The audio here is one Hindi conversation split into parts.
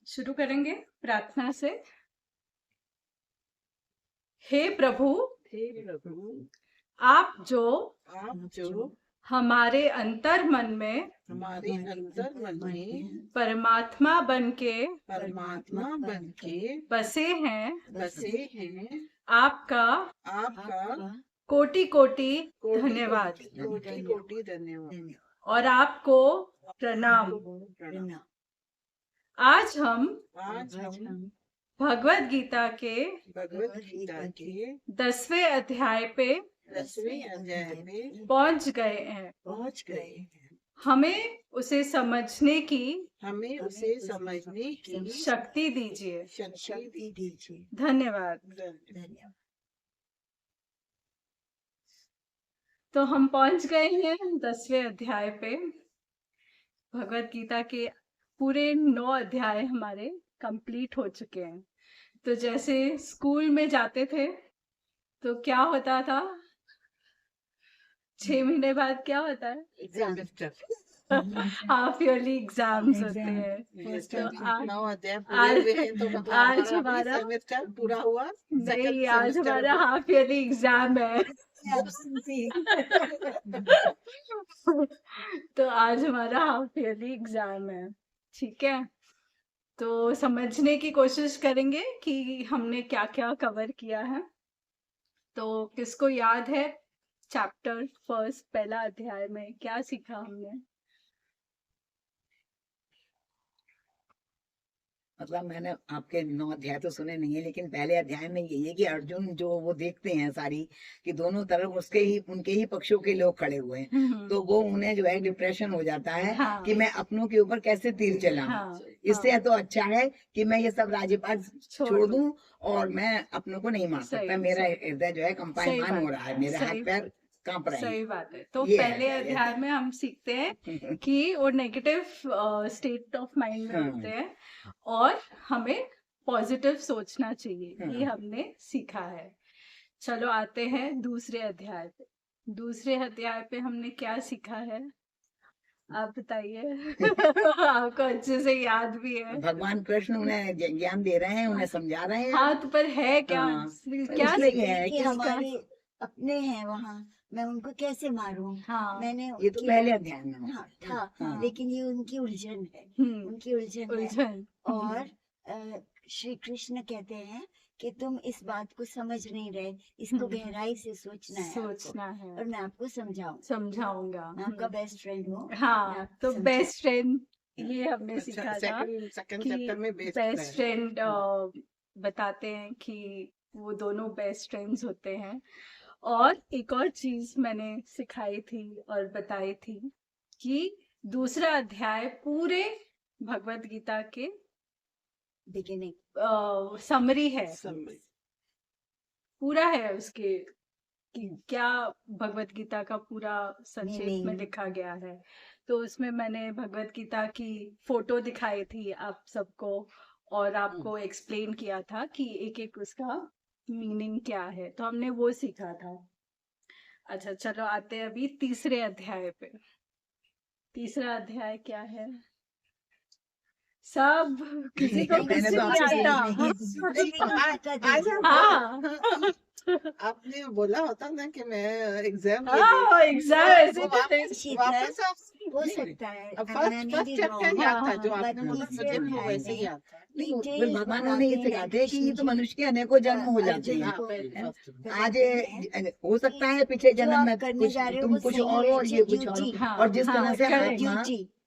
शुरू करेंगे प्रार्थना से। हे प्रभु, आप जो हमारे अंतर मन में परमात्मा बन के बसे हैं, आपका कोटि कोटि धन्यवाद और आपको प्रणाम। आज हम भगवत गीता के 10वें अध्याय पे पहुंच गए हैं। हमें उसे समझने की शक्ति दीजिए। धन्यवाद। तो हम पहुंच गए हैं 10वें अध्याय पे। भगवत गीता के पूरे 9 अध्याय हमारे कंप्लीट हो चुके हैं। तो जैसे स्कूल में जाते थे तो क्या होता था, 6 महीने बाद क्या होता है, एग्जाम। हाफ ईयरली एग्जाम्स होते हैं। तो आज हमारा पूरा हुआ नहीं, आज हमारा हाफ ईयरली एग्जाम है। तो आज हमारा हाफ ईयरली एग्जाम है, ठीक है। तो समझने की कोशिश करेंगे कि हमने क्या क्या कवर किया है। तो किसको याद है चैप्टर फर्स्ट पहला अध्याय में क्या सीखा हमने? मतलब मैंने आपके 9 अध्याय तो सुने नहीं है, लेकिन पहले अध्याय में यही है कि अर्जुन जो वो देखते हैं सारी कि दोनों तरफ उनके ही पक्षों के लोग खड़े हुए हैं, तो वो उन्हें जो है डिप्रेशन हो जाता है। हाँ, कि मैं अपनों के ऊपर कैसे तीर चलाऊं। हाँ, इससे तो अच्छा है कि मैं ये सब राज्यपाठ छोड़ दूं और मैं अपनों को नहीं मार सकता। मेरा हृदय जो है कंपायमान हो रहा है, मेरे हाथ पैर कांप रहे हैं। सही बात है। तो पहले अध्याय में हम सीखते हैं कि वो नेगेटिव स्टेट ऑफ माइंड में होते हैं और हमें पॉजिटिव सोचना चाहिए। ये हमने सीखा है। चलो आते हैं दूसरे अध्याय पे। दूसरे अध्याय पे हमने क्या सीखा है, आप बताइए। आपको अच्छे से याद भी है। भगवान कृष्ण उन्हें ज्ञान दे रहे हैं, उन्हें समझा रहे हैं। हाथ पर है क्या? क्या है कि हमारे अपने हैं वहाँ, मैं उनको कैसे मारूं? हाँ, मैंने ये तो पहले अध्याय में था। लेकिन ये उनकी उलझन है, उनकी उलझन है। और श्री कृष्ण कहते हैं कि तुम इस बात को समझ नहीं रहे, इसको गहराई से सोचना है और मैं आपको समझाऊंगा। मैं आपका बेस्ट फ्रेंड हूँ। हाँ, तो बेस्ट फ्रेंड ये हमने सीखा था कि बेस्ट फ्रेंड बताते हैं कि वो दोनों बेस्ट फ्रेंड्स होते हैं। और एक और चीज मैंने सिखाई थी और बताई थी कि दूसरा अध्याय पूरे भगवत गीता के बिगिनिंग समरी है, पूरा है उसके कि क्या भगवत गीता का पूरा संक्षेप में लिखा गया है। तो उसमें मैंने भगवत गीता की फोटो दिखाई थी आप सबको और आपको एक्सप्लेन किया था कि एक एक उसका मीनिंग क्या है। तो हमने वो सीखा था। अच्छा चलो आते हैं अभी तीसरे अध्याय पे। तीसरा अध्याय क्या है? सब किसी को कुछ नहीं आता। हाँ, आपने बोला होता ना कि मैं एग्जाम एग्जाम ऐसे वापस हो सकता है। फर्स्ट चैप्टर याद था जो आपने बोला, मुझे भी वैसे ही याद था। भगवान ने ये सिखाते हैं कि ये तो मनुष्य के अनेकों जन्म हो जाते हैं। आज हो सकता है पिछले जन्म में तुम कुछ और ये कुछ और जिस तरह से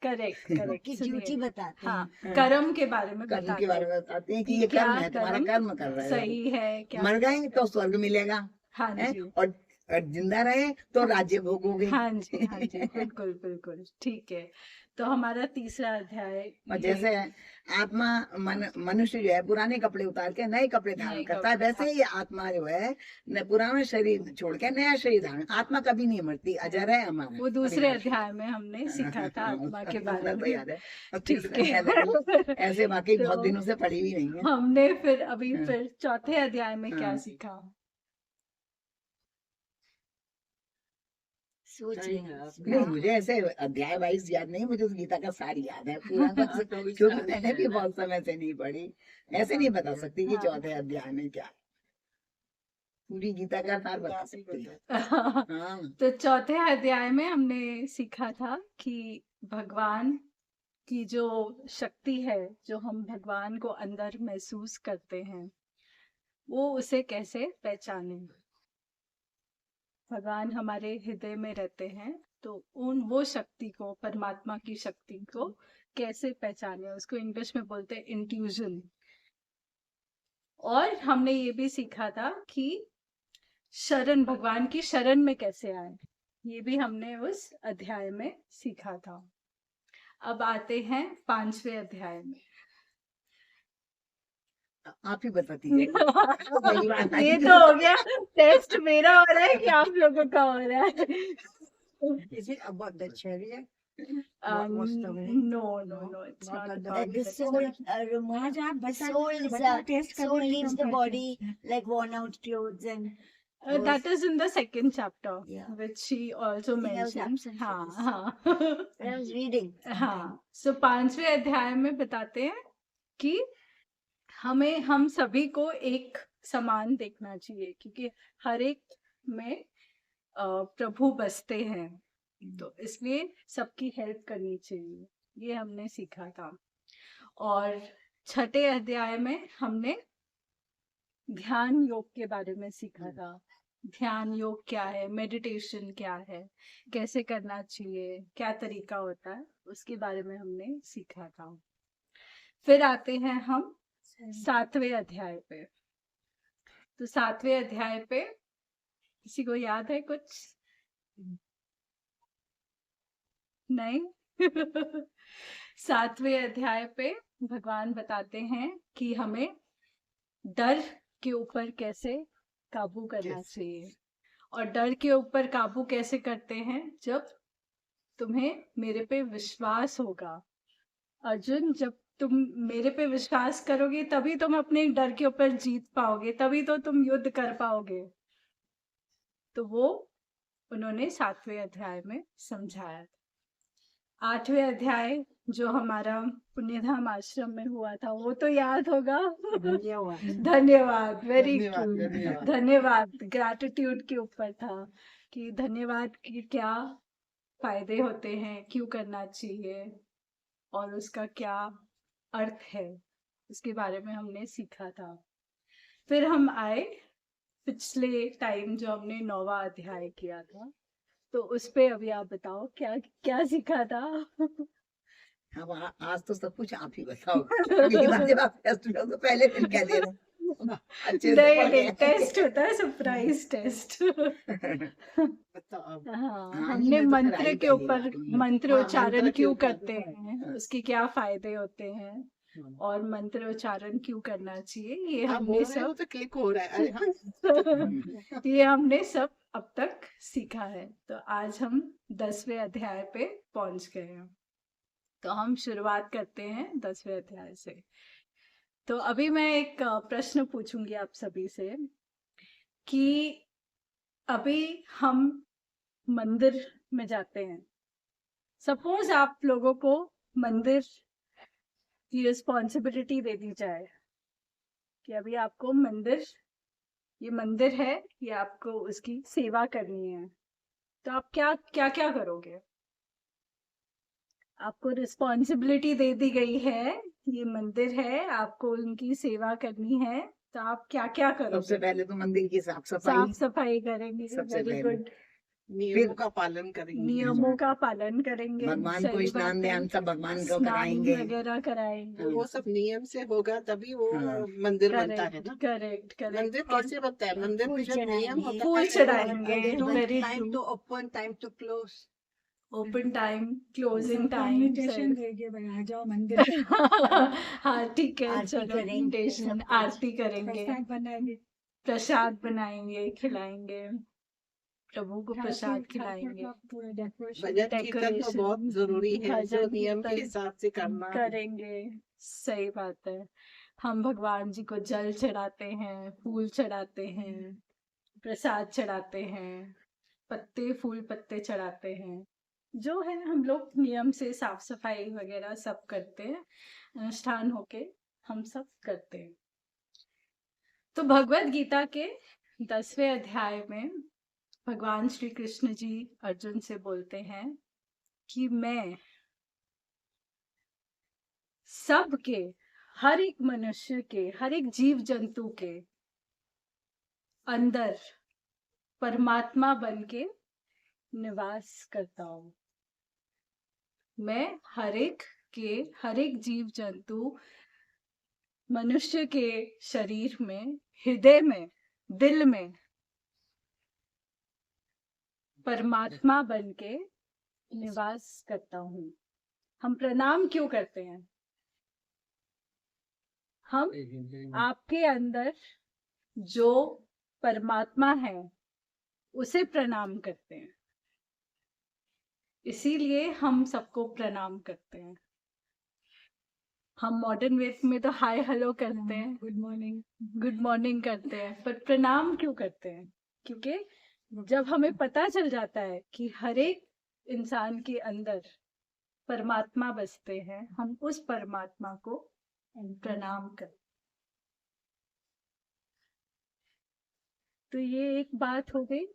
करेक्ट ड्यूटी बताते हैं। हाँ, कर्म के बारे में बताते हैं कि ये कर्म है, तुम्हारा कर्म कर रहे हो, सही है क्या? मर गए तो स्वर्ग मिलेगा। हाँ जी। और जिंदा रहे तो राज्य भोगोगे। हाँ जी, बिल्कुल ठीक है। तो हमारा तीसरा अध्याय और जैसे आत्मा मनुष्य जो है पुराने कपड़े उतार के नए कपड़े धारण करता है, वैसे ही आत्मा जो है पुराना शरीर छोड़ के नया शरीर धारण। आत्मा कभी नहीं मरती, अजर है हमारा। वो दूसरे अध्याय में हमने सीखा था आत्मा के बारे में। याद है, ठीक है। ऐसे बाकी बहुत दिनों से पढ़ी भी नहीं है। हमने फिर अभी फिर चौथे अध्याय में क्या सीखा? सोच सही रहे है हैं। आप। नहीं, मुझे ऐसे अध्याय वाइज याद नहीं, मुझे उस गीता का सार याद है पूरा क्योंकि मैंने भी बहुत समय से नहीं पढ़ी। ऐसे नहीं बता सकती कि हाँ। चौथे अध्याय में क्या है। पूरी गीता का सार बता सकती है। हाँ, तो चौथे अध्याय में हमने सीखा था कि भगवान की जो शक्ति है, जो हम भगवान को अंदर महसूस करते हैं, वो उसे कैसे पहचाने। भगवान हमारे हृदय में रहते हैं, तो वो शक्ति को, परमात्मा की शक्ति को कैसे पहचाने, उसको इंग्लिश में बोलते हैं इंट्यूजन। और हमने ये भी सीखा था कि शरण, भगवान की शरण में कैसे आए, ये भी हमने उस अध्याय में सीखा था। अब आते हैं 5वें अध्याय में। आप ही बताती है। ये तो हो गया टेस्ट, मेरा हो रहा है कि आप लोगों का हो रहा है? Is it about the chariot? No, was the way? no, it's Not not like the about The the soul chariot. removes, आज आप the बताइए, soul is बताओ, टेस्ट soul करके leaves the हम body like worn out clothes and That is in the second chapter, Yeah. which she also I was mentions. absent for हाँ this. हाँ I was reading. हाँ। So 5वें अध्याय में बताते हैं कि हम सभी को एक समान देखना चाहिए, क्योंकि हर एक में प्रभु बसते हैं, तो इसलिए सबकी हेल्प करनी चाहिए, ये हमने सीखा था। और 6ठे अध्याय में हमने ध्यान योग के बारे में सीखा था। ध्यान योग क्या है, मेडिटेशन क्या है, कैसे करना चाहिए, क्या तरीका होता है, उसके बारे में हमने सीखा था। फिर आते हैं हम 7वें अध्याय पे। तो 7वें अध्याय पे किसी को याद है कुछ? नहीं? 7वें अध्याय पे भगवान बताते हैं कि हमें डर के ऊपर कैसे काबू करना चाहिए। और डर के ऊपर काबू कैसे करते हैं? जब तुम्हें मेरे पे विश्वास होगा। अर्जुन, जब तुम मेरे पे विश्वास करोगे तभी तुम अपने डर के ऊपर जीत पाओगे, तभी तो तुम युद्ध कर पाओगे। तो वो उन्होंने 7वें अध्याय में समझाया था। 8वें अध्याय जो हमारा पुण्यधाम आश्रम में हुआ था, वो तो याद होगा। धन्यवाद, वेरी ट्रू, धन्यवाद। ग्रैटिट्यूड के ऊपर था कि धन्यवाद के क्या फायदे होते हैं, क्यों करना चाहिए और उसका क्या अर्थ है, उसके बारे में हमने सीखा था। फिर हम आए पिछले टाइम जो हमने 9वां अध्याय किया था, तो उस पे अभी आप बताओ क्या क्या सीखा था? अब आज तो सब कुछ आप ही बताओ। अगली बार जब आप टेस्ट लो तो पहले दिन कह दे रहे अच्छे से पढ़ नहीं, के। टेस्ट होता है सरप्राइज टेस्ट। बताओ अब। हाँ, हाँ, हमने मैं तो फिर मंत्र आई के पहली ऊपर बार हुई। मंत्र हाँ, उच्चारण मंत्र के क्यों ऊपर। करते हैं, हाँ। उसके क्या फायदे होते हैं और मंत्र उच्चारण क्यों करना चाहिए, ये आप हमने बोल रहे हो सब तो क्लिक हो रहा है। अरे हाँ। ये हमने सब अब तक सीखा है। तो आज हम 10वें अध्याय पे पहुंच गए हैं। तो हम शुरुआत करते हैं 10वें अध्याय से। तो अभी मैं एक प्रश्न पूछूंगी आप सभी से कि अभी हम मंदिर में जाते हैं। सपोज आप लोगों को मंदिर की रिस्पॉन्सिबिलिटी दे दी जाए कि अभी आपको ये मंदिर है, ये आपको उसकी सेवा करनी है, तो आप क्या क्या क्या करोगे? आपको रिस्पॉन्सिबिलिटी दे दी गई है, ये मंदिर है, आपको उनकी सेवा करनी है, तो आप क्या क्या सबसे करोगे? पहले तो मंदिर की साफ सफाई, साफ सफाई करेंगे, सबसे वेरी पहले। गुड। नियमों का पालन करेंगे। नियमों का पालन करेंगे, भगवान को सही स्नान बात है। ध्यान सब भगवान को स्नान कराएंगे। वगैरह कराएंगे। वो सब नियम से होगा तभी वो हाँ। मंदिर बनता है करेक्ट ना। Correct correct. मंदिर कैसे बनता है? मंदिर में फूल जो नियम चढ़ाएंगे। होता फूल है चढ़ाएंगे, अगरबत्ती very time true. to open, time to close. Open time, closing time. Invitation देके आ जाओ मंदिर। हाँ ठीक है, आरती चलो करेंगे, इन्विटेशन, सब कुछ। आरती करेंगे, प्रसाद बनाएंगे। प्रसाद बनाएंगे, खिलाएंगे, प्रभु को प्रसाद ठाकुर खिलाएंगे, का पूरा डेकोरेशन। भजन कीर्तन तो बहुत जरूरी है, जो भजन नियम के कीर्तन हिसाब से करना है। करेंगे। सही बात है। हम भगवान जी को जल चढ़ाते हैं, फूल चढ़ाते हैं, प्रसाद चढ़ाते हैं, पत्ते फूल पत्ते चढ़ाते हैं, जो है हम लोग नियम से साफ सफाई वगैरह सब करते हैं, अनुष्ठान होके हम सब करते हैं। तो भगवत गीता के 10वें अध्याय में भगवान श्री कृष्ण जी अर्जुन से बोलते हैं कि मैं सबके, हर एक मनुष्य के, हर एक जीव जंतु के अंदर परमात्मा बन के निवास करता हूँ। मैं हर एक जीव जंतु, मनुष्य के शरीर में, हृदय में, दिल में परमात्मा बन के निवास करता हूँ। हम प्रणाम क्यों करते हैं? हम आपके अंदर जो परमात्मा है उसे प्रणाम करते हैं, इसीलिए हम सबको प्रणाम करते हैं। हम मॉडर्न वे में तो हाय हेलो करते हैं, गुड मॉर्निंग करते हैं, पर प्रणाम क्यों करते हैं? क्योंकि जब हमें पता चल जाता है कि हर एक इंसान के अंदर परमात्मा बसते हैं, हम उस परमात्मा को प्रणाम करते। तो ये एक बात हो गई।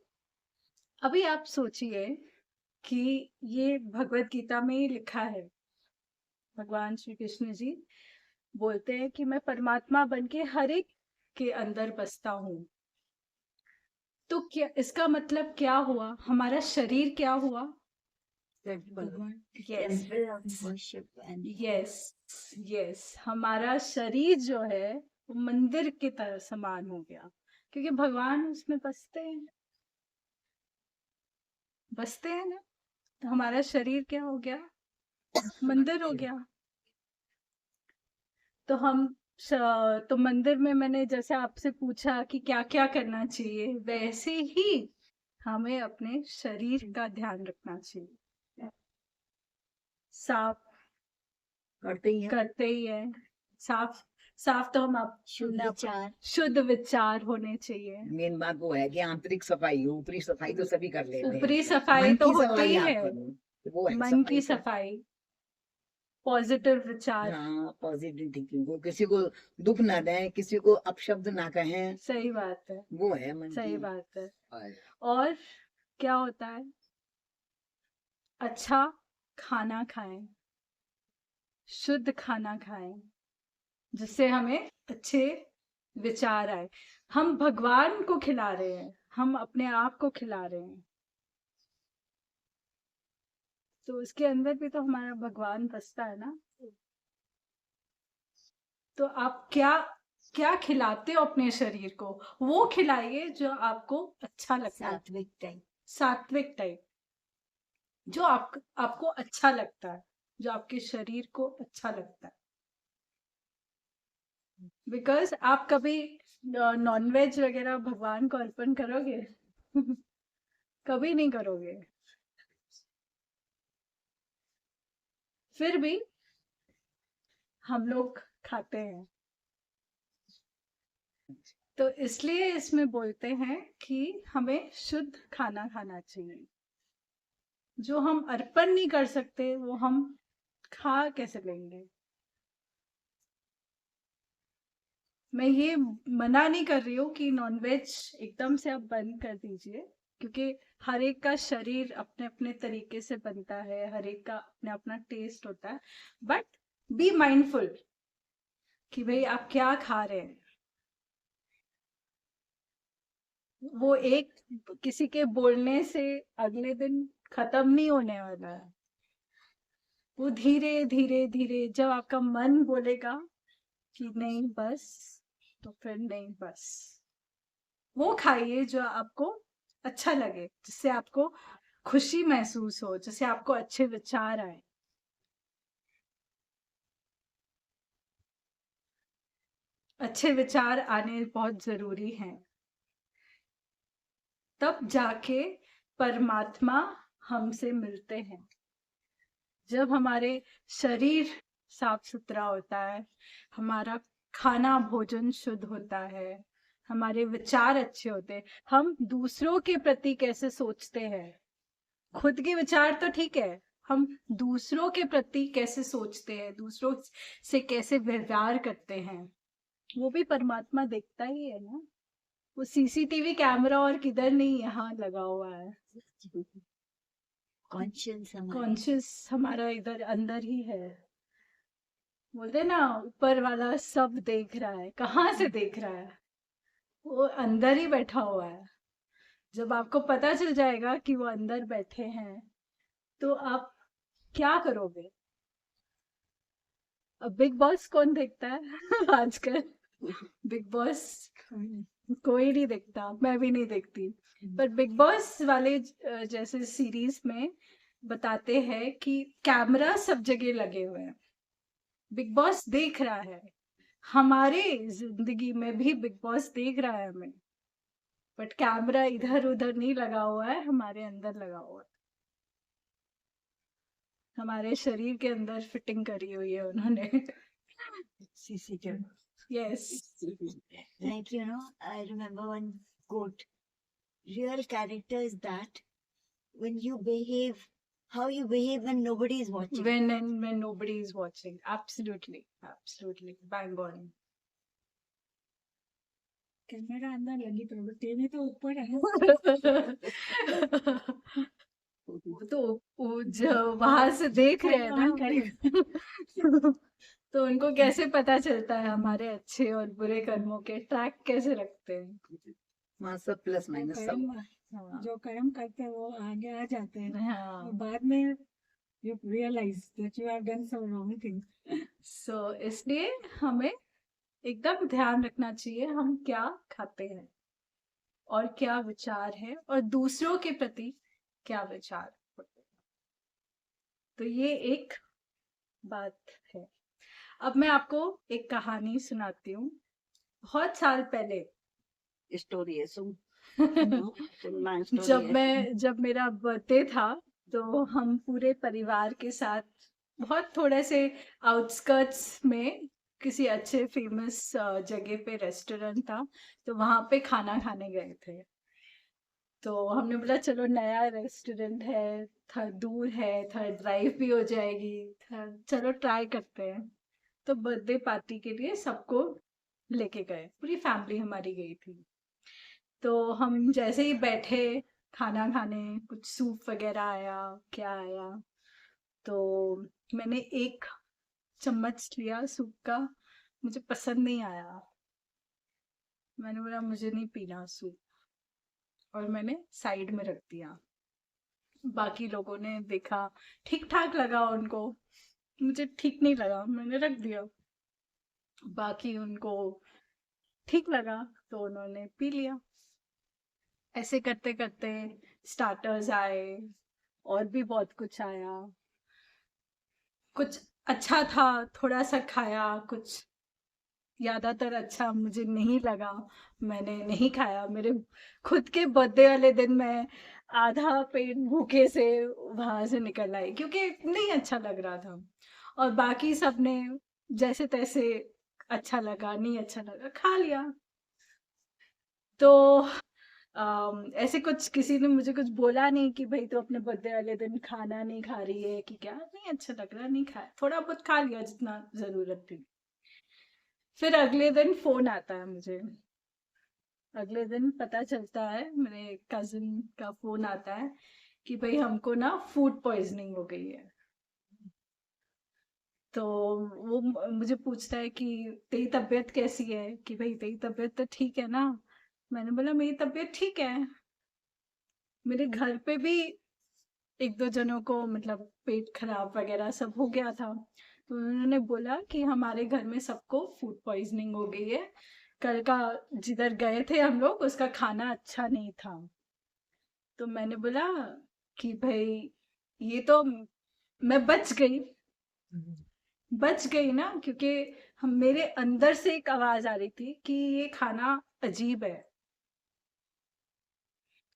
अभी आप सोचिए कि ये भगवत गीता में ही लिखा है, भगवान श्री कृष्ण जी बोलते हैं कि मैं परमात्मा बन के हर एक के अंदर बसता हूँ। तो क्या इसका मतलब क्या हुआ? हमारा शरीर क्या हुआ? यस यस यस, हमारा शरीर जो है वो मंदिर की तरह समान हो गया, क्योंकि भगवान उसमें बसते हैं ना। तो हमारा शरीर क्या हो गया? मंदिर हो गया। तो तो मंदिर में मैंने जैसे आपसे पूछा कि क्या क्या करना चाहिए, वैसे ही हमें अपने शरीर का ध्यान रखना चाहिए। साफ करते ही है। साफ तो हम आप शुद्ध विचार होने चाहिए। मेन बात वो है कि आंतरिक सफाई, ऊपरी सफाई तो सभी कर लेते हैं। ऊपरी सफाई तो होती है, वो है मन की सफाई, पॉजिटिव विचार, हाँ पॉजिटिव थिंकिंग, को किसी को दुख ना दें, किसी को अपशब्द ना कहें। सही बात है, वो है मन सही की बात है। और क्या होता है? अच्छा खाना खाएं, शुद्ध खाना खाएं, जिससे हमें अच्छे विचार आए। हम भगवान को खिला रहे हैं, हम अपने आप को खिला रहे हैं, तो उसके अंदर भी तो हमारा भगवान बसता है ना। तो आप क्या खिलाते हो अपने शरीर को? वो खिलाइए जो आपको अच्छा लगता है, सात्विक टाइप, जो आपको अच्छा लगता है, जो आपके शरीर को अच्छा लगता है। बिकॉज आप कभी नॉनवेज वगैरह भगवान को अर्पण करोगे? कभी नहीं करोगे। फिर भी हम लोग खाते हैं, तो इसलिए इसमें बोलते हैं कि हमें शुद्ध खाना खाना चाहिए। जो हम अर्पण नहीं कर सकते वो हम खा कैसे लेंगे? मैं ये मना नहीं कर रही हूँ कि नॉनवेज एकदम से आप बंद कर दीजिए, क्योंकि हर एक का शरीर अपने अपने तरीके से बनता है, हर एक का अपना अपना टेस्ट होता है, बट बी माइंडफुल कि भाई आप क्या खा रहे हैं। वो एक किसी के बोलने से अगले दिन खत्म नहीं होने वाला है। वो धीरे धीरे धीरे जब आपका मन बोलेगा कि नहीं बस, तो फिर नहीं बस। वो खाइए जो आपको अच्छा लगे, जिससे आपको खुशी महसूस हो, जिससे आपको अच्छे विचार आए। अच्छे विचार आने बहुत जरूरी हैं, तब जाके परमात्मा हमसे मिलते हैं। जब हमारे शरीर साफ सुथरा होता है, हमारा खाना भोजन शुद्ध होता है, हमारे विचार अच्छे होते हैं, हम दूसरों के प्रति कैसे सोचते हैं। खुद के विचार तो ठीक है, हम दूसरों के प्रति कैसे सोचते हैं, दूसरों से कैसे व्यवहार करते हैं, वो भी परमात्मा देखता ही है ना। वो सीसीटीवी कैमरा और किधर नहीं यहाँ लगा हुआ है, कॉन्शियस हमारा इधर अंदर ही है। बोलते ना ऊपर वाला सब देख रहा है, कहाँ से देख रहा है, वो अंदर ही बैठा हुआ है। जब आपको पता चल जाएगा कि वो अंदर बैठे हैं तो आप क्या करोगे। अब बिग बॉस कौन देखता है आजकल? बिग बॉस कोई नहीं देखता, मैं भी नहीं देखती। पर बिग बॉस वाले जैसे सीरीज में बताते हैं कि कैमरा सब जगह लगे हुए हैं, बिग बॉस देख रहा है। हमारे जिंदगी में भी बिग बॉस देख रहा है हमें, बट कैमरा इधर उधर नहीं लगा हुआ है, हमारे अंदर लगा हुआ है। हमारे शरीर के अंदर फिटिंग करी हुई है उन्होंने। CCTV. Yes, Like, you know, I remember one quote. Real character is that when you behave, how you behave when nobody is watching. when nobody is watching. Absolutely, bang on. Camera अंदर लगी तो टीवी तो ऊपर है। वो तो वो जो वहां से देख रहे हैं ना, तो उनको कैसे पता चलता है हमारे अच्छे और बुरे कर्मों के ट्रैक कैसे रखते हैं। वहाँ सब प्लस माइनस सब। हाँ, जो कर्म करते हैं वो आगे आ जाते हैं, और हाँ। बाद में you realize that you have done some wrong thing. सो इसलिए हमें एकदम ध्यान रखना चाहिए हम क्या खाते हैं और क्या विचार है और दूसरों के प्रति क्या विचार होते हैं। तो ये एक बात है। अब मैं आपको एक कहानी सुनाती हूँ। बहुत साल पहले स्टोरी है सुन। जब मेरा बर्थडे था तो हम पूरे परिवार के साथ बहुत थोड़े से आउटस्कर्ट्स में किसी अच्छे फेमस जगह पे रेस्टोरेंट था, तो वहां पे खाना खाने गए थे। तो हमने बोला चलो नया रेस्टोरेंट है, थोड़ा दूर है, थोड़ा ड्राइव भी हो जाएगी, चलो ट्राई करते हैं। तो बर्थडे पार्टी के लिए सबको लेके गए, पूरी फैमिली हमारी गई थी। तो हम जैसे ही बैठे खाना खाने, कुछ सूप वगैरह आया, क्या आया, तो मैंने एक चम्मच लिया सूप का, मुझे पसंद नहीं आया। मैंने बोला मुझे नहीं पीना सूप, और मैंने साइड में रख दिया। बाकी लोगों ने देखा, ठीक ठाक लगा उनको, मुझे ठीक नहीं लगा, मैंने रख दिया। बाकी उनको ठीक लगा तो उन्होंने पी लिया। ऐसे करते करते स्टार्टर्स आए और भी बहुत कुछ आया। कुछ अच्छा था, थोड़ा सा खाया, कुछ ज्यादातर अच्छा मुझे नहीं लगा, मैंने नहीं खाया। मेरे खुद के बर्थडे वाले दिन मैं आधा पेट भूखे से वहां से निकल आई क्योंकि नहीं अच्छा लग रहा था। और बाकी सबने जैसे तैसे, अच्छा लगा नहीं अच्छा लगा, खा लिया। तो ऐसे कुछ किसी ने मुझे कुछ बोला नहीं कि भाई तो अपने बर्थडे वाले दिन खाना नहीं खा रही है कि क्या, नहीं अच्छा लग रहा, नहीं खाया, थोड़ा बहुत खा लिया जितना जरूरत थी। फिर अगले दिन फोन आता है मुझे, अगले दिन पता चलता है, मेरे कजिन का फोन आता है कि भाई हमको ना फूड पॉइजनिंग हो गई है। तो वो मुझे पूछता है कि तेरी तबीयत कैसी है, कि भाई तेरी तबीयत तो ठीक है ना। मैंने बोला मेरी तबीयत ठीक है। मेरे घर पे भी एक दो जनों को मतलब पेट खराब वगैरह सब हो गया था, तो उन्होंने बोला कि हमारे घर में सबको फूड पॉइजनिंग हो गई है, कल का जिधर गए थे हम लोग उसका खाना अच्छा नहीं था। तो मैंने बोला कि भाई ये तो मैं बच गई ना, क्योंकि हम मेरे अंदर से एक आवाज आ रही थी कि ये खाना अजीब है।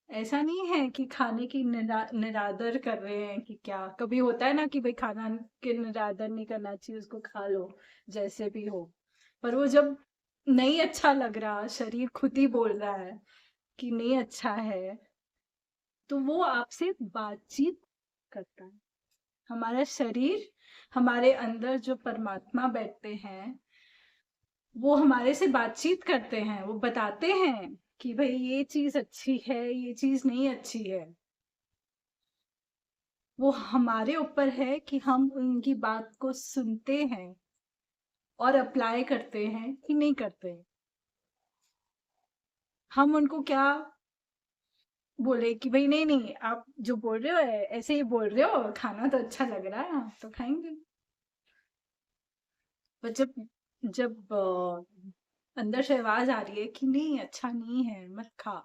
ऐसा नहीं है कि खाने की निरादर कर रहे हैं कि क्या, कभी होता है ना कि भाई खाना के निरादर नहीं करना चाहिए, उसको खा लो जैसे भी हो। पर वो जब नहीं अच्छा लग रहा, शरीर खुद ही बोल रहा है कि नहीं अच्छा है, तो वो आपसे बातचीत करता है। हमारा शरीर, हमारे अंदर जो परमात्मा बैठते हैं, वो हमारे से बातचीत करते हैं, वो बताते हैं कि भाई ये चीज अच्छी है, ये चीज नहीं अच्छी है। वो हमारे ऊपर है कि हम उनकी बात को सुनते हैं और अप्लाई करते हैं कि नहीं करते। हम उनको क्या बोले कि भाई नहीं नहीं, आप जो बोल रहे हो ऐसे ही बोल रहे हो, खाना तो अच्छा लग रहा है तो खाएंगे। पर जब जब अंदर से आवाज आ रही है कि नहीं अच्छा नहीं है, मत खा,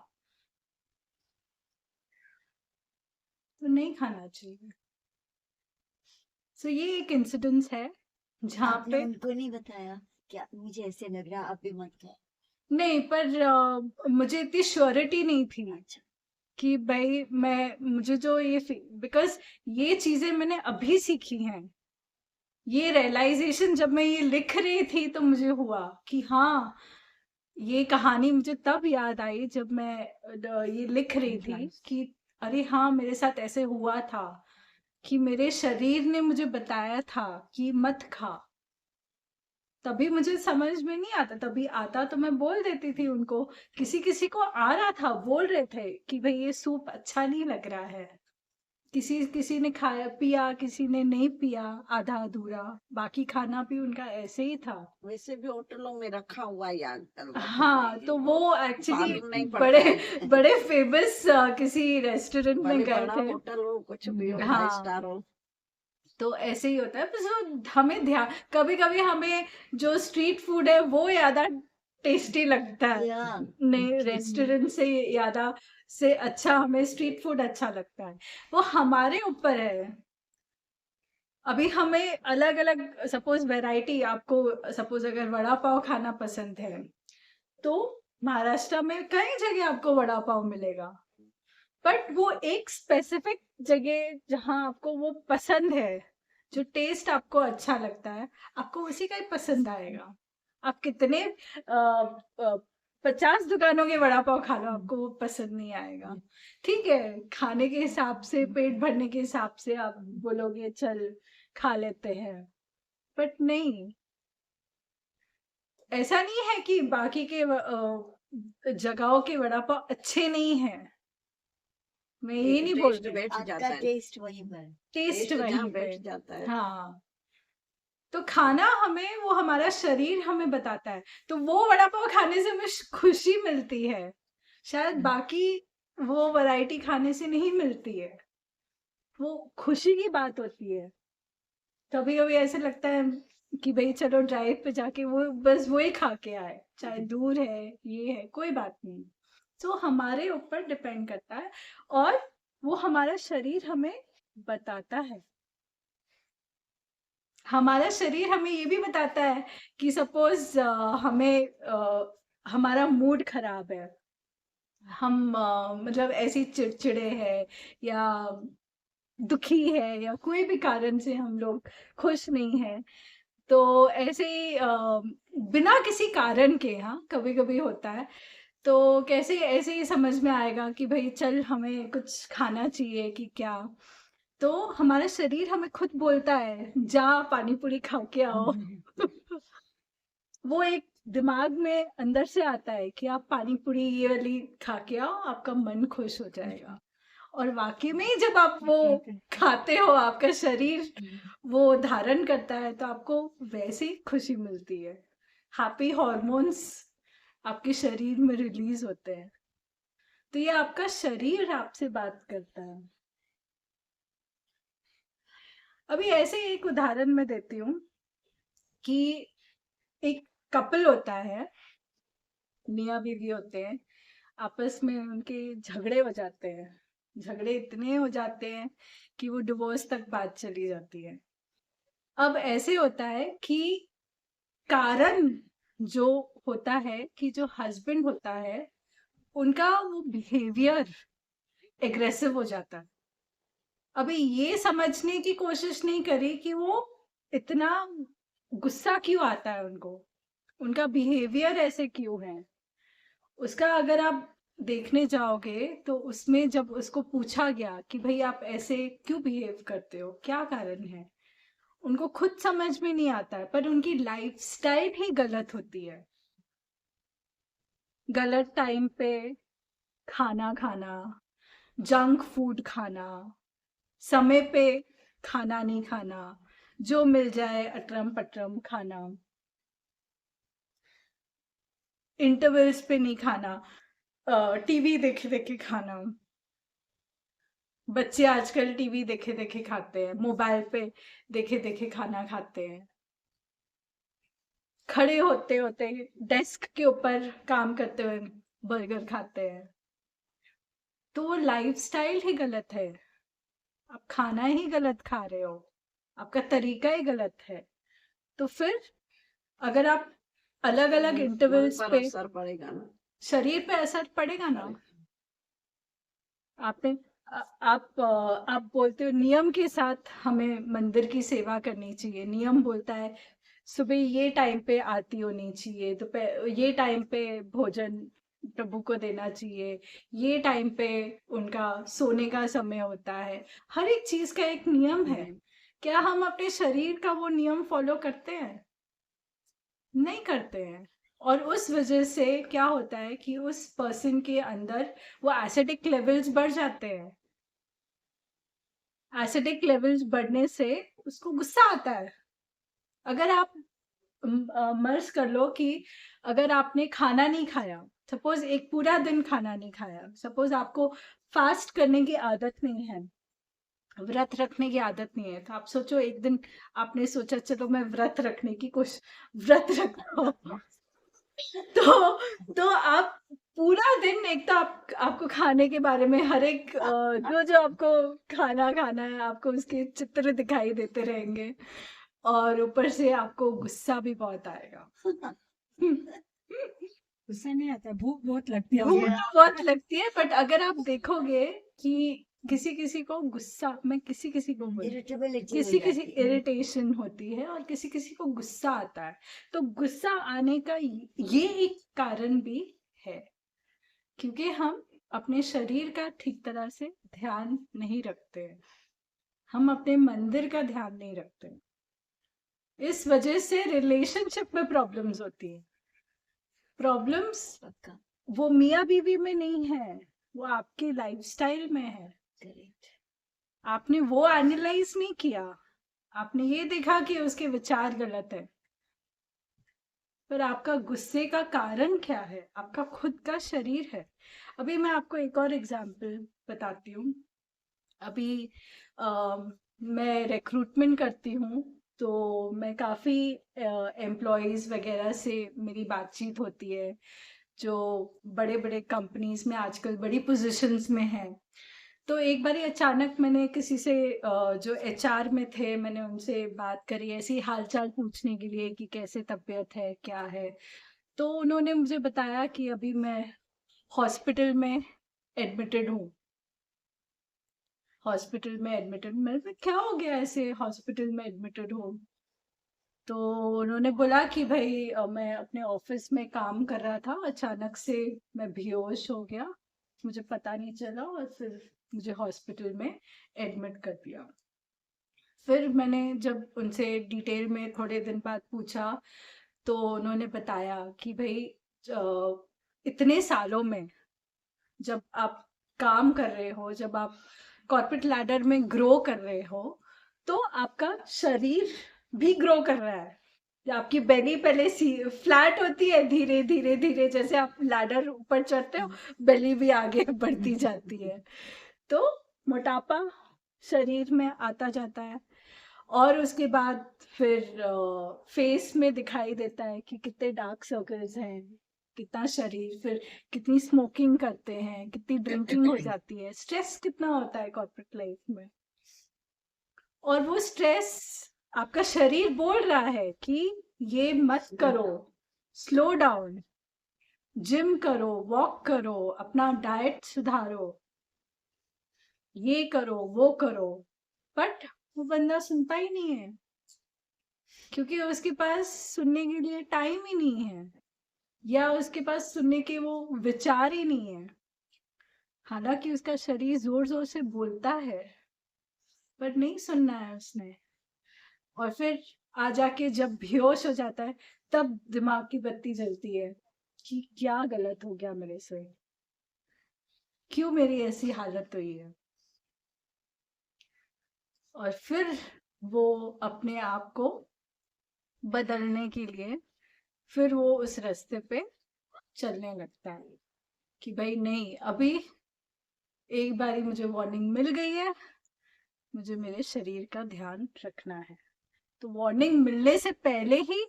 तो नहीं खाना चाहिए। सो ये एक इंसिडेंस है जहाँ आपने पे उनको नहीं बताया क्या मुझे ऐसे लग रहा, आप भी मत खाओ? नहीं, पर मुझे इतनी श्योरिटी नहीं थी अच्छा, कि भाई मुझे जो ये बिकॉज ये चीजें मैंने अभी सीखी हैं। ये रियलाइजेशन जब मैं ये लिख रही थी तो मुझे हुआ कि हाँ, ये कहानी मुझे तब याद आई जब मैं ये लिख रही थी कि अरे हाँ, मेरे साथ ऐसे हुआ था कि मेरे शरीर ने मुझे बताया था कि मत खा। तभी मुझे समझ में नहीं आता, तभी आता तो मैं बोल देती थी उनको। किसी किसी को आ रहा था, बोल रहे थे कि भाई ये सूप अच्छा नहीं लग रहा है। किसी किसी ने खाया पिया, किसी ने नहीं पिया, आधा अधूरा, बाकी खाना भी उनका ऐसे ही था। वैसे भी होटलों में रखा हुआ है यार, हाँ, तो वो एक्चुअली मालूम नहीं पड़ता बड़े है। बड़े फेमस किसी रेस्टोरेंट में भले गए बड़ा थे। होटल हो, कुछ भी हो, हाँ, 5 स्टार हो। तो ऐसे ही होता है। बस हमें ध्यान, कभी कभी हमें जो स्ट्रीट फूड है वो ज्यादा टेस्टी लगता है, या नहीं रेस्टोरेंट से ज्यादा से अच्छा हमें स्ट्रीट फूड अच्छा लगता है। वो हमारे ऊपर है। अभी हमें अलग अलग सपोज वैरायटी, आपको सपोज अगर वड़ा पाव खाना पसंद है तो महाराष्ट्र में कई जगह आपको वड़ा पाव मिलेगा, बट वो एक स्पेसिफिक जगह जहां आपको वो पसंद है, जो टेस्ट आपको अच्छा लगता है, आपको उसी का ही पसंद आएगा। आप कितने 50 दुकानों के वड़ा पाव खा लो, आपको वो पसंद नहीं आएगा। ठीक है, खाने के हिसाब से, पेट भरने के हिसाब से आप बोलोगे चल खा लेते हैं, बट नहीं, ऐसा नहीं है कि बाकी के जगहों के वड़ा पाव अच्छे नहीं हैं। मैं ये नहीं बोल टेस्ट रही, बैठ जाता आपका है, टेस्ट वहीं पर। टेस्ट टेस्ट वहीं जहाँ पे। बैठ जाता है। हाँ, तो खाना हमें, वो हमारा शरीर हमें बताता है। तो वो वड़ा पाव खाने से हमें खुशी मिलती है, शायद बाकी वो वैरायटी खाने से नहीं मिलती है। वो खुशी की बात होती है। कभी कभी ऐसे लगता है कि भाई चलो ड्राइव पे जाके वो बस वही खा के आए, चाहे दूर है, ये है, कोई बात नहीं। तो हमारे ऊपर डिपेंड करता है, और वो हमारा शरीर हमें बताता है। हमारा शरीर हमें ये भी बताता है कि सपोज हमें हमारा मूड खराब है, हम मतलब ऐसे चिड़चिड़े हैं या दुखी है, या कोई भी कारण से हम लोग खुश नहीं है, तो ऐसे ही बिना किसी कारण के, हाँ कभी कभी होता है, तो कैसे ऐसे ही समझ में आएगा कि भाई चल हमें कुछ खाना चाहिए कि क्या, तो हमारा शरीर हमें खुद बोलता है जा पानी पूरी खा के आओ। वो एक दिमाग में अंदर से आता है कि आप पानी पूरी ये वाली खा के आओ, आपका मन खुश हो जाएगा। और वाकई में ही जब आप वो खाते हो, आपका शरीर वो धारण करता है, तो आपको वैसे ही खुशी मिलती है। हैप्पी हॉर्मोन्स आपके शरीर में रिलीज होते हैं। तो ये आपका शरीर आपसे बात करता है। अभी ऐसे ही एक उदाहरण मैं देती हूँ कि एक कपल होता है, मियाँ बीवी होते हैं, आपस में उनके झगड़े हो जाते हैं, झगड़े इतने हो जाते हैं कि वो डिवोर्स तक बात चली जाती है। अब ऐसे होता है कि कारण जो होता है कि जो हस्बैंड होता है, उनका वो बिहेवियर एग्रेसिव हो जाता है। अभी ये समझने की कोशिश नहीं करी कि वो इतना गुस्सा क्यों आता है उनको। उनका बिहेवियर ऐसे क्यों है, उसका अगर आप देखने जाओगे तो उसमें जब उसको पूछा गया कि भाई आप ऐसे क्यों बिहेव करते हो, क्या कारण है, उनको खुद समझ में नहीं आता है, पर उनकी लाइफस्टाइल ही गलत होती है। गलत टाइम पे खाना खाना, जंक फूड खाना, समय पे खाना नहीं खाना, जो मिल जाए अटरम पटरम खाना, इंटरवल्स पे नहीं खाना, टीवी देखे देखे खाना। बच्चे आजकल टीवी देखे देखे खाते हैं, मोबाइल पे देखे देखे खाना खाते हैं, खड़े होते होते डेस्क के ऊपर काम करते हुए बर्गर खाते हैं। तो वो लाइफस्टाइल ही गलत है, आप खाना ही गलत खा रहे हो, आपका तरीका ही गलत है। तो फिर अगर आप अलग अलग इंटरवल्स मन पर पे, असर पड़ेगा ना। शरीर पे असर पड़ेगा ना। आपने आप बोलते हो नियम के साथ हमें मंदिर की सेवा करनी चाहिए, नियम बोलता है सुबह ये टाइम पे आरती होनी चाहिए, दोपहर ये टाइम पे भोजन प्रभु को देना चाहिए, ये टाइम पे उनका सोने का समय होता है, हर एक चीज का एक नियम है। क्या हम अपने शरीर का वो नियम फॉलो करते हैं? नहीं करते हैं। और उस वजह से क्या होता है कि उस पर्सन के अंदर वो एसिडिक लेवल्स बढ़ जाते हैं। एसिडिक लेवल्स बढ़ने से उसको गुस्सा आता है। अगर आप मर्ज कर लो कि अगर आपने खाना नहीं खाया, सपोज एक पूरा दिन खाना नहीं खाया, सपोज आपको फास्ट करने की आदत नहीं है, व्रत रखने की आदत नहीं है, तो आप सोचो एक दिन आपने सोचा चलो मैं व्रत रखने की व्रत रखता हूँ तो आप पूरा दिन एक तो आपको खाने के बारे में हर एक जो आपको खाना खाना है आपको उसके चित्र दिखाई देते रहेंगे, और ऊपर से आपको गुस्सा भी बहुत आएगा। गुस्सा नहीं आता, भूख बहुत लगती है। भूख तो बहुत लगती है, बट अगर आप देखोगे कि किसी किसी को गुस्सा, मैं किसी किसी को इरिटेबिलिटी किसी किसी इरिटेशन होती है और किसी किसी को गुस्सा आता है, तो गुस्सा आने का ये एक कारण भी है क्योंकि हम अपने शरीर का ठीक तरह से ध्यान नहीं रखते हैं, हम अपने मंदिर का ध्यान नहीं रखते हैं। इस वजह से रिलेशनशिप में प्रॉब्लम्स होती है। प्रॉब्लम्स वो मियाँ बीवी में नहीं है, वो आपके लाइफस्टाइल में है। आपने वो एनालाइज नहीं किया, आपने ये देखा कि उसके विचार गलत है, पर आपका गुस्से का कारण क्या है? आपका खुद का शरीर है। अभी मैं आपको एक और एग्जांपल बताती हूँ। अभी मैं रिक्रूटमेंट करती हूँ, तो मैं काफ़ी एम्प्लॉयज़ वगैरह से मेरी बातचीत होती है जो बड़े बड़े कंपनीज में आजकल बड़ी पोजीशंस में हैं। तो एक बार अचानक मैंने किसी से जो एचआर में थे, मैंने उनसे बात करी ऐसी हालचाल पूछने के लिए कि कैसे तबीयत है, क्या है। तो उन्होंने मुझे बताया कि अभी मैं हॉस्पिटल में एडमिटेड हूँ। हॉस्पिटल में एडमिटेड, मैं क्या हो गया ऐसे हॉस्पिटल में एडमिटेड हूँ? तो उन्होंने बोला कि भाई मैं अपने ऑफिस में काम कर रहा था, अचानक से मैं बेहोश हो गया, मुझे पता नहीं चला और फिर मुझे हॉस्पिटल में एडमिट कर दिया। फिर मैंने जब उनसे डिटेल में थोड़े दिन बाद पूछा तो उन्होंने बताया कि भाई इतने सालों में जब आप काम कर रहे हो, जब आप कॉर्पोरेट लैडर में ग्रो कर रहे हो, तो आपका शरीर भी ग्रो कर रहा है। आपकी बेली पहले फ्लैट होती है, धीरे धीरे धीरे जैसे आप लैडर ऊपर चढ़ते हो बेली भी आगे बढ़ती जाती है। तो मोटापा शरीर में आता जाता है और उसके बाद फिर फेस में दिखाई देता है कि कितने डार्क सर्कल्स हैं, कितना शरीर, फिर कितनी स्मोकिंग करते हैं, कितनी ड्रिंकिंग हो जाती है, स्ट्रेस कितना होता है कॉर्पोरेट लाइफ में। और वो स्ट्रेस आपका शरीर बोल रहा है कि ये मत करो, स्लो डाउन, जिम करो, वॉक करो, अपना डाइट सुधारो, ये करो वो करो, बट वो बंदा सुनता ही नहीं है। क्योंकि उसके पास सुनने के लिए टाइम ही नहीं है, या उसके पास सुनने के वो विचार ही नहीं है। हालांकि उसका शरीर जोर जोर से बोलता है, पर नहीं सुनना है उसने। और फिर आ जाके जब बेहोश हो जाता है, तब दिमाग की बत्ती जलती है कि क्या गलत हो गया मेरे से, क्यों मेरी ऐसी हालत हुई है। और फिर वो अपने आप को बदलने के लिए फिर वो उस रास्ते पे चलने लगता है कि भाई नहीं, अभी एक बारी मुझे वार्निंग मिल गई है, मुझे मेरे शरीर का ध्यान रखना है। तो वार्निंग मिलने से पहले ही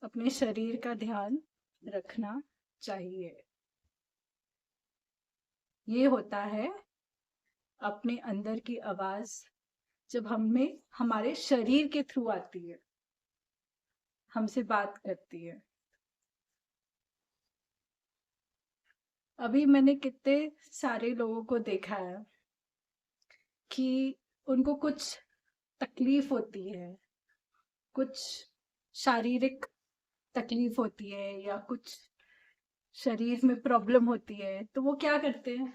अपने शरीर का ध्यान रखना चाहिए। ये होता है अपने अंदर की आवाज, जब हमें हमारे शरीर के थ्रू आती है, हमसे बात करती है। अभी मैंने कितने सारे लोगों को देखा है कि उनको कुछ तकलीफ होती है, कुछ शारीरिक तकलीफ होती है, या कुछ शरीर में प्रॉब्लम होती है, तो वो क्या करते हैं?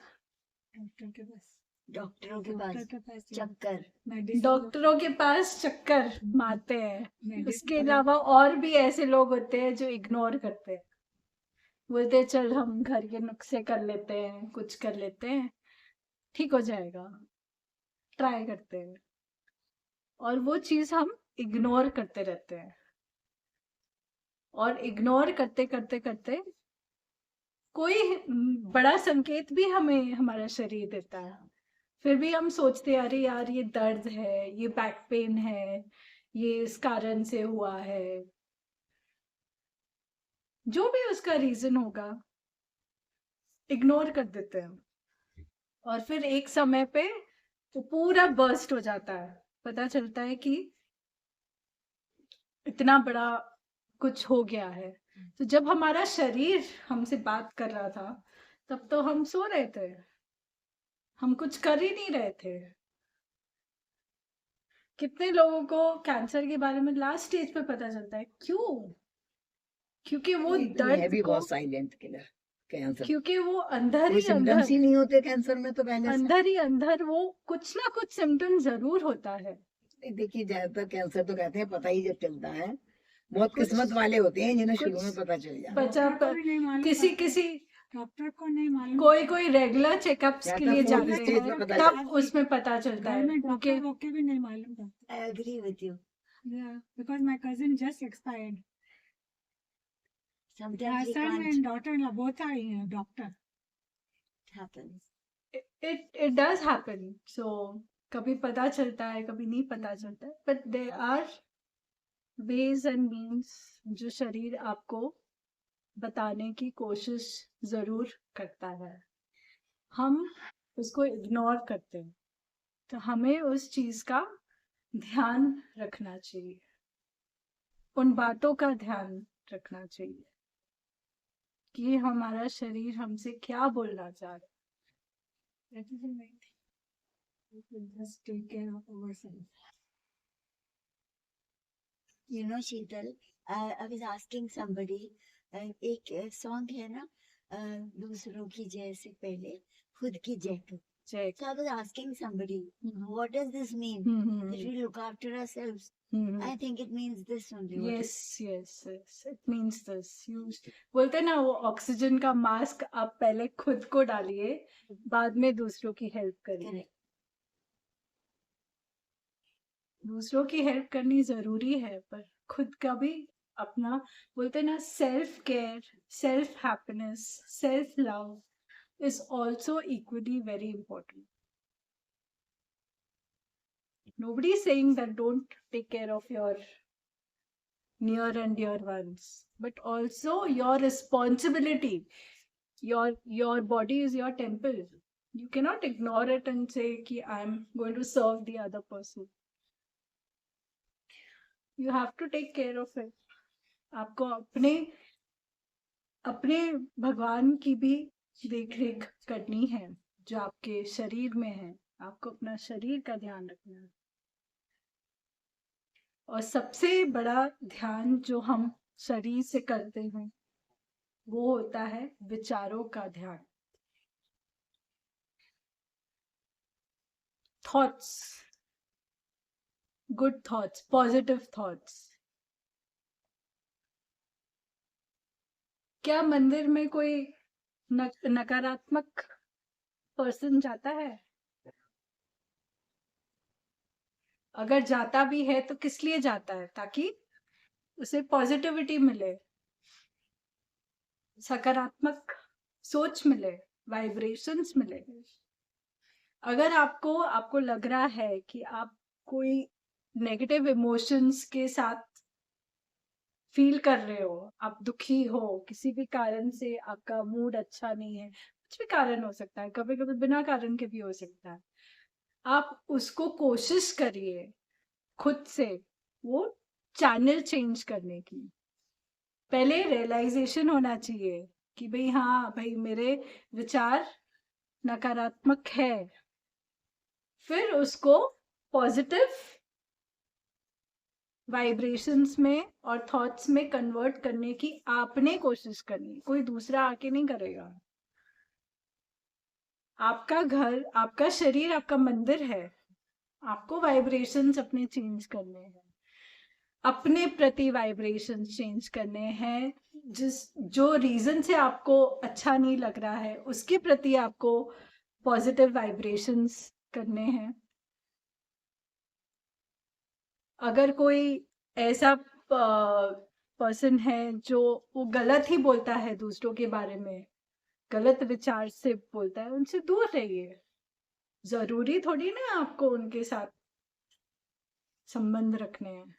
डॉक्टर के पास डॉक्टरों के डॉक्टर पास के पास चक्कर, डॉक्टरों के पास चक्कर मारते हैं। मेडिसिन उसके अलावा और भी ऐसे लोग होते हैं जो इग्नोर करते हैं, बोलते हैं चल हम घर के नुस्खे कर लेते हैं, कुछ कर लेते हैं, ठीक हो जाएगा, ट्राई करते हैं। और वो चीज हम इग्नोर करते रहते हैं, और इग्नोर करते करते करते कोई बड़ा संकेत भी हमें हमारा शरीर देता है, फिर भी हम सोचते हैं अरे यार ये दर्द है, ये बैक पेन है, ये इस कारण से हुआ है, जो भी उसका रीजन होगा इग्नोर कर देते हैं। और फिर एक समय पे वो पूरा बर्स्ट हो जाता है, पता चलता है कि इतना बड़ा कुछ हो गया है। तो जब हमारा शरीर हमसे बात कर रहा था, तब तो हम सो रहे थे, हम कुछ कर ही नहीं रहे थे। कितने लोगों को कैंसर के बारे में लास्ट स्टेज पे पता चलता है, क्यों? क्योंकि वो ये दर्द भी को, बहुत साइलेंट किलर कैंसर, क्योंकि वो अंदर कोई ही सिम्टम्स अंदर, ही नहीं होते कैंसर में तो पहले से। अंदर ही अंदर वो कुछ ना कुछ सिम्टम जरूर होता है। देखिए ज्यादातर कैंसर तो कहते हैं पता ही जब चलता है, बहुत कुछ किस्मत वाले होते हैं जिन्हें शुरू कुछ में पता चल जाए। बचा डॉक्टर को भी नहीं मालूम किसी पड़ता। किसी डॉक्टर को नहीं मालूम कोई कोई रेगुलर चेकअप्स के ज्यादा लिए फोर्थ जाते स्टेज हैं, में पता तब चलता उसमें पता चलता घर है। में क्योंकि डॉक्टर होके भी नहीं मालूम पड़ता। I agree with you. Yeah, because my cousin just expired. Her Sometimes we son can't. and daughter-in-law both are doctor. It happens. it does happen. So कभी पता चलता है, कभी नहीं पता चलता है, but there are ways and means जो शरीर आपको बताने की कोशिश जरूर करता है, हम उसको इग्नोर करते हैं। तो हमें उस चीज का ध्यान रखना चाहिए, उन बातों का ध्यान रखना चाहिए कि हमारा शरीर हमसे क्या बोलना चाह रहा है। That is the main thing. We should just take care of ourselves. You know, Sheetal, I was asking somebody, एक सॉन्ग है ना, दूसरों की जय से पहले खुद की जय करो. Check. So I was asking somebody, what does this mean? That we look after ourselves. I think it means this only. What Yes, is- yes, it means this. बोलते हैं ना वो ऑक्सीजन का मास्क आप पहले खुद को डालिए, बाद में दूसरों की हेल्प करिए। Correct. दूसरों की हेल्प करनी जरूरी है, पर खुद का भी अपना, बोलते हैं ना self care, self happiness, self love is also equally very important. Nobody is saying that don't take care of your near and dear ones, but also your responsibility. Your body is your temple. You cannot ignore it and say ki I'm going to serve the other person. You have to take care of it. आपको अपने अपने भगवान की भी देख रेख करनी है जो आपके शरीर में है। आपको अपना शरीर का ध्यान रखना है। और सबसे बड़ा ध्यान जो हम शरीर से करते हैं वो होता है विचारों का ध्यान, thoughts, good thoughts, positive thoughts. क्या मंदिर में कोई नकारात्मक पर्सन जाता है? अगर जाता भी है तो किस लिए जाता है? ताकि उसे पॉजिटिविटी मिले, सकारात्मक सोच मिले, वाइब्रेशंस मिले। अगर आपको लग रहा है कि आप कोई नेगेटिव इमोशंस के साथ फील कर रहे हो, आप दुखी हो, किसी भी कारण से आपका मूड अच्छा नहीं है, कुछ भी कारण हो सकता है, कभी कभी बिना कारण के भी हो सकता है, आप उसको कोशिश करिए खुद से वो चैनल चेंज करने की। पहले रियलाइजेशन होना चाहिए कि भाई हाँ भाई मेरे विचार नकारात्मक है, फिर उसको पॉजिटिव वाइब्रेशंस में और थॉट्स में कन्वर्ट करने की आपने कोशिश करनी, कोई दूसरा आके नहीं करेगा। आपका घर, आपका शरीर आपका मंदिर है, आपको वाइब्रेशंस अपने चेंज करने हैं, अपने प्रति वाइब्रेशंस चेंज करने हैं। जो रीजन से आपको अच्छा नहीं लग रहा है उसके प्रति आपको पॉजिटिव वाइब्रेशंस करने हैं। अगर कोई ऐसा पर्सन है जो वो गलत ही बोलता है दूसरों के बारे में, गलत विचार से बोलता है, उनसे दूर रहिए। जरूरी थोड़ी ना आपको उनके साथ संबंध रखने हैं,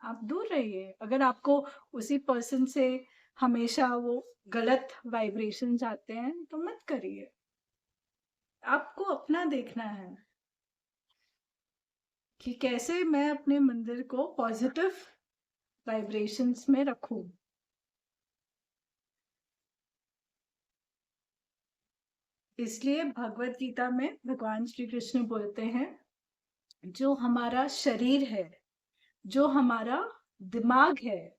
आप दूर रहिए। अगर आपको उसी पर्सन से हमेशा वो गलत वाइब्रेशन आते हैं तो मत करिए। आपको अपना देखना है कि कैसे मैं अपने मंदिर को पॉजिटिव वाइब्रेशंस में रखूं। इसलिए भगवत गीता में भगवान श्री कृष्ण बोलते हैं, जो हमारा शरीर है, जो हमारा दिमाग है,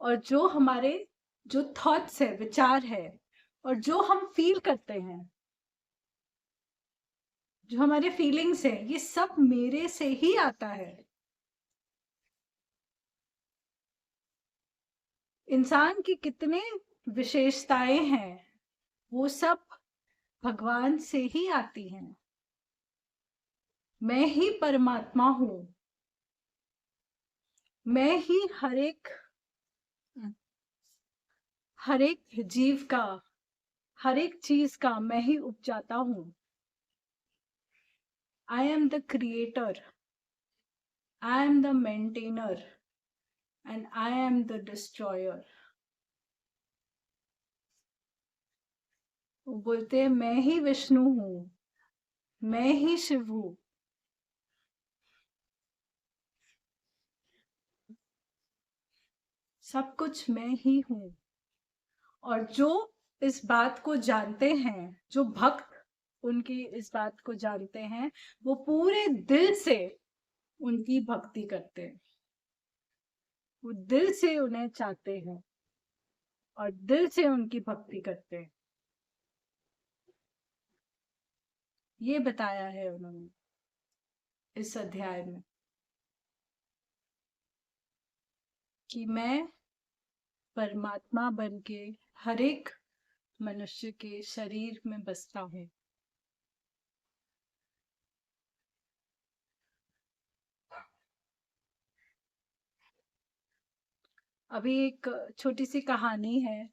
और जो हमारे जो थॉट्स है, विचार है, और जो हम फील करते हैं, जो हमारे फीलिंग्स है, ये सब मेरे से ही आता है। इंसान की कितने विशेषताएं हैं वो सब भगवान से ही आती हैं। मैं ही परमात्मा हूं, मैं ही हर एक जीव का, हर एक चीज का मैं ही उपजाता हूं। I am the creator, I am the maintainer and I am the destroyer. वो बोलते हैं मैं ही विष्णु हूं, मैं ही शिव हूं। सब कुछ मैं ही हूं। और जो इस बात को जानते हैं, जो भक्त उनकी इस बात को जानते हैं, वो पूरे दिल से उनकी भक्ति करते हैं, वो दिल से उन्हें चाहते हैं और दिल से उनकी भक्ति करते हैं। ये बताया है उन्होंने इस अध्याय में कि मैं परमात्मा बन के हर एक मनुष्य के शरीर में बसता हूँ। अभी एक छोटी सी कहानी है।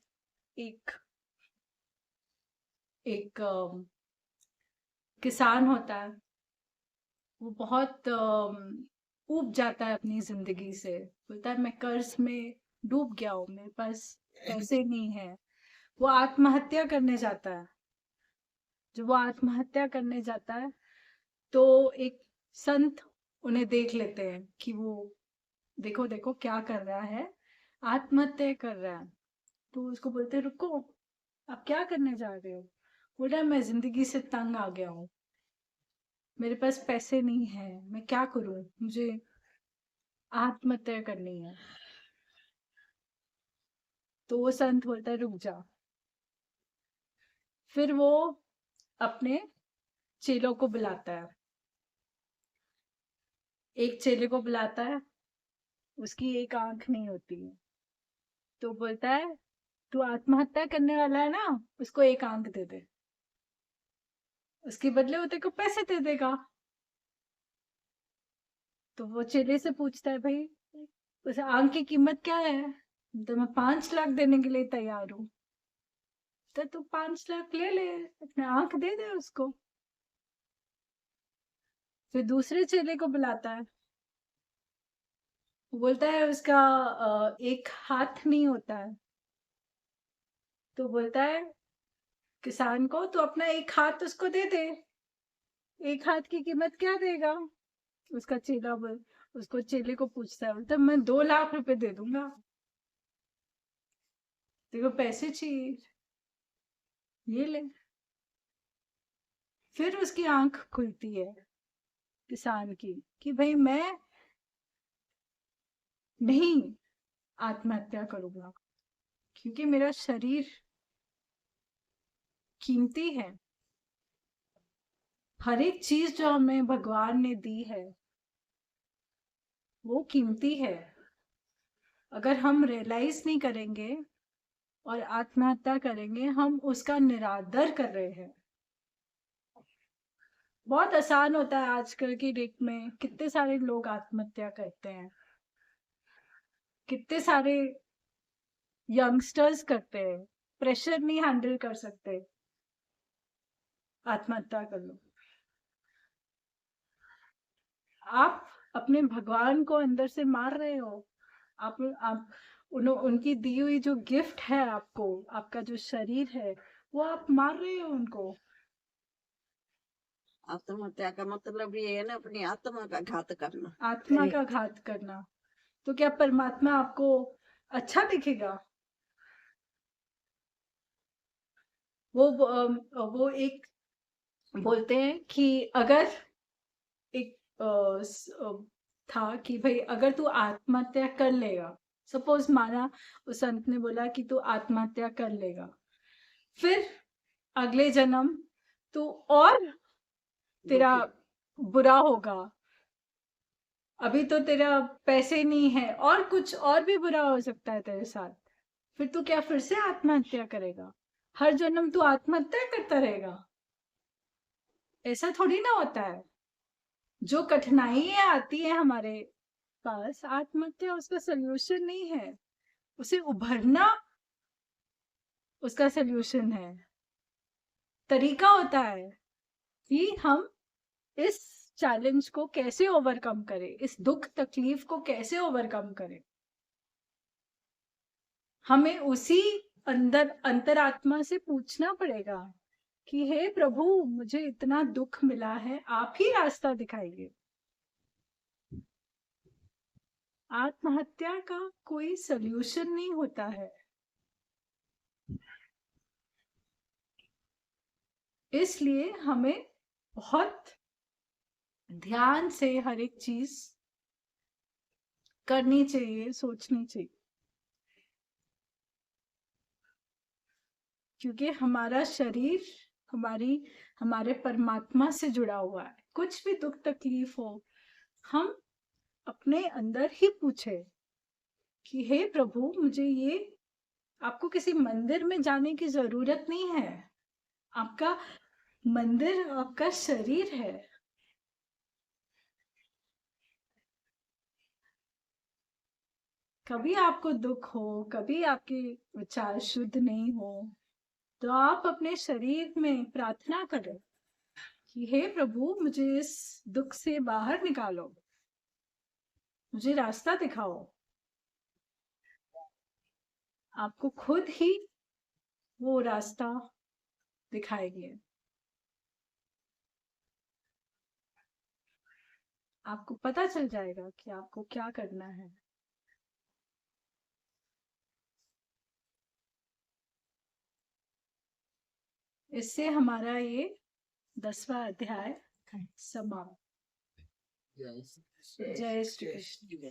एक एक किसान होता है, वो बहुत ऊब जाता है अपनी जिंदगी से। बोलता है मैं कर्ज में डूब गया हूँ, मेरे पास पैसे नहीं है। वो आत्महत्या करने जाता है। जब वो आत्महत्या करने जाता है तो एक संत उन्हें देख लेते हैं कि वो देखो देखो क्या कर रहा है, आत्महत्या कर रहा है। तो उसको बोलते हैं रुको, आप क्या करने जा रहे हो? बोल रहा है मैं जिंदगी से तंग आ गया हूँ, मेरे पास पैसे नहीं है, मैं क्या करूं, मुझे आत्महत्या करनी है। तो वो संत बोलता है रुक जा। फिर वो अपने चेलों को बुलाता है, एक चेले को बुलाता है, उसकी एक आंख नहीं होती है। तो बोलता है तू आत्महत्या करने वाला है ना, उसको एक आंख दे दे, उसके बदले वो तेरे को पैसे दे देगा। तो वो चेले से पूछता है भाई उस आंख की कीमत क्या है? तो मैं 5 लाख देने के लिए तैयार हूँ। तो तू 5 लाख ले ले, अपने आंख दे दे उसको। फिर दूसरे चेले को बुलाता है, वो बोलता है उसका एक हाथ नहीं होता है। तो बोलता है किसान को तू अपना एक हाथ उसको दे दे, एक हाथ की कीमत क्या देगा? उसका चेला उसको चेले को पूछता है, बोलता मैं 2 लाख रुपए दे दूंगा, तेरे को पैसे चाहिए, ये ले। फिर उसकी आंख खुलती है किसान की कि भाई मैं नहीं आत्महत्या करूंगा, क्योंकि मेरा शरीर कीमती है। हर एक चीज जो हमें भगवान ने दी है वो कीमती है। अगर हम रियलाइज नहीं करेंगे और आत्महत्या करेंगे, हम उसका निरादर कर रहे हैं। बहुत आसान होता है आजकल की डेट में, कितने सारे लोग आत्महत्या करते हैं, कितने सारे यंगस्टर्स करते हैं, प्रेशर नहीं हैंडल कर सकते, आत्महत्या कर लो। आप अपने भगवान को अंदर से मार रहे हो। आप उनकी दी हुई जो गिफ्ट है आपको, आपका जो शरीर है, वो आप मार रहे हो उनको। आत्महत्या का मतलब ये है ना, अपनी आत्मा का घात करना। आत्मा का घात करना। तो क्या परमात्मा आपको अच्छा दिखेगा? वो एक बोलते हैं कि अगर एक था कि भाई अगर तू आत्महत्या कर लेगा, सपोज माना उस संत ने बोला कि तू आत्महत्या कर लेगा, फिर अगले जन्म तू और तेरा बुरा होगा, अभी तो तेरा पैसे नहीं है और कुछ और भी बुरा हो सकता है तेरे साथ, फिर तू क्या फिर से आत्महत्या करेगा? हर जन्म तू आत्महत्या करता रहेगा? ऐसा थोड़ी ना होता है। जो कठिनाइयां आती है हमारे पास, आत्महत्या उसका सल्यूशन नहीं है, उसे उभरना उसका सल्यूशन है। तरीका होता है कि हम इस चैलेंज को कैसे ओवरकम करें, इस दुख तकलीफ को कैसे ओवरकम करें। हमें उसी अंदर अंतरात्मा से पूछना पड़ेगा कि हे प्रभु मुझे इतना दुख मिला है, आप ही रास्ता दिखाइए। आत्महत्या का कोई सल्यूशन नहीं होता है, इसलिए हमें बहुत ध्यान से हर एक चीज करनी चाहिए, सोचनी चाहिए, क्योंकि हमारा शरीर हमारे परमात्मा से जुड़ा हुआ है। कुछ भी दुख तकलीफ हो, हम अपने अंदर ही पूछे कि हे प्रभु मुझे ये, आपको किसी मंदिर में जाने की जरूरत नहीं है, आपका मंदिर आपका शरीर है। कभी आपको दुख हो, कभी आपके विचार शुद्ध नहीं हो, तो आप अपने शरीर में प्रार्थना करें कि हे प्रभु मुझे इस दुख से बाहर निकालो, मुझे रास्ता दिखाओ। आपको खुद ही वो रास्ता दिखाएगी। आपको पता चल जाएगा कि आपको क्या करना है। इससे हमारा ये 10वां अध्याय समाप्त। जय श्री कृष्ण।